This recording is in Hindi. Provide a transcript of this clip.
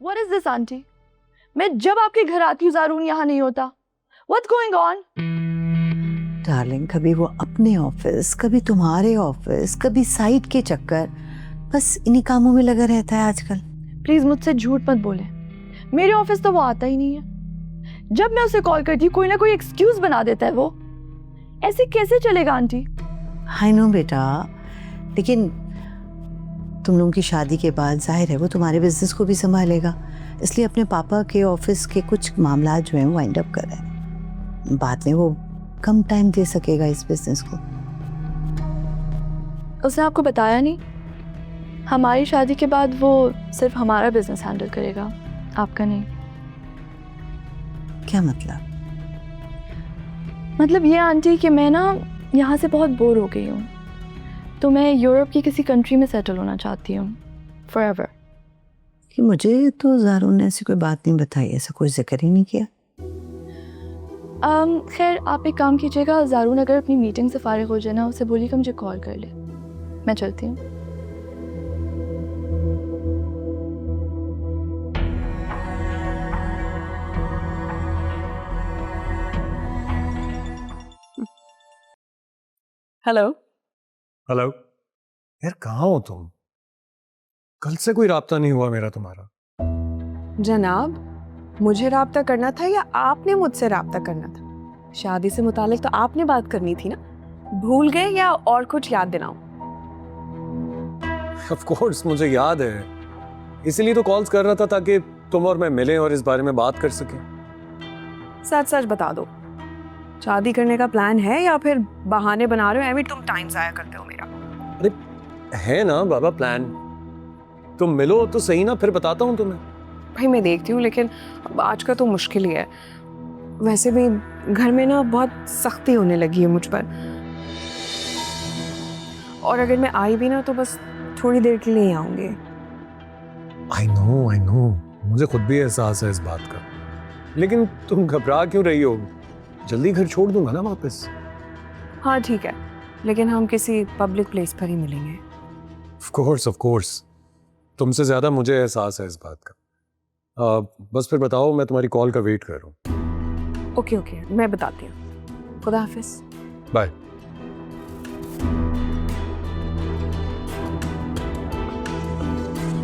What is this, aunty? मैं जब आपके घर आती हूँ ज़ारून यहाँ नहीं होता. What's going on? डार्लिंग, कभी वो अपने ऑफिस, कभी तुम्हारे ऑफिस, कभी साइट के चक्कर, बस इन्हीं कामों में लगा रहता है आजकल. प्लीज मुझसे झूठ मत बोले. मेरे ऑफिस तो वो आता ही नहीं है. जब मैं उसे कॉल करती हूँ कोई ना कोई एक्सक्यूज बना देता है वो. ऐसे कैसे चलेगा आंटी? आई नो बेटा, लेकिन तुम लोगों की शादी के बाद जाहिर है वो तुम्हारे बिजनेस को भी संभालेगा, इसलिए अपने पापा के ऑफिस के कुछ मामला जो हैं वाइंड अप कर रहे हैं. बाद में वो कम टाइम दे सकेगा इस बिजनेस को. उसने आपको बताया नहीं? हमारी शादी के बाद वो सिर्फ हमारा बिजनेस हैंडल करेगा, आपका नहीं. क्या मतलब? मतलब ये आंटी कि मैं ना यहाँ से बहुत बोर हो गई हूँ, तो मैं यूरोप की किसी कंट्री में सेटल होना चाहती हूँ फॉरएवर. कि मुझे तो ज़ारून ने ऐसी कोई बात नहीं बताई, ऐसा कोई जिक्र ही नहीं किया. खैर आप एक काम कीजिएगा, ज़ारून अगर अपनी मीटिंग से फारिग हो जाए ना, उसे बोलिएगा मुझे कॉल कर ले. मैं चलती हूँ. हेलो. हेलो यार, कहाँ हो तुम? कल से कोई राब्ता नहीं हुआ मेरा तुम्हारा. जनाब, मुझे राब्ता करना था या आपने मुझसे राब्ता करना था? शादी से मुतालिक तो आपने बात करनी थी ना. भूल गए या और कुछ याद दिलाऊं? ऑफ कोर्स मुझे याद है, इसीलिए तो कॉल्स कर रहा था ताकि तुम और मैं मिलें और इस बारे में बात कर सकें. सच सच बता दो, शादी करने का प्लान है या फिर बहाने बना रहे हो? एमी तुम टाइम जाया करते हो मेरा. अरे है ना बाबा प्लान. तुम मिलो तो सही ना, फिर बताता हूँ तुम्हें. भाई मैं देखती हूँ, लेकिन अब आज का तो मुश्किल ही है. वैसे भी घर में ना बहुत सख्ती होने लगी है मुझ पर, और अगर मैं आई भी ना तो बस थोड़ी देर के लिए ही आऊंगी. आई नो, मुझे खुद भी एहसास है इस बात का. लेकिन तुम घबरा क्यों रही हो? जल्दी घर छोड़ दूंगा ना वापस. हाँ ठीक है, लेकिन हम किसी पब्लिक प्लेस पर ही मिलेंगे. ऑफ कोर्स तुमसे ज्यादा मुझे एहसास है इस बात का. बस फिर बताओ, मैं तुम्हारी कॉल का वेट कर रहा हूँ. ओके, मैं बताती हूँ. खुदा हाफिज. बाय.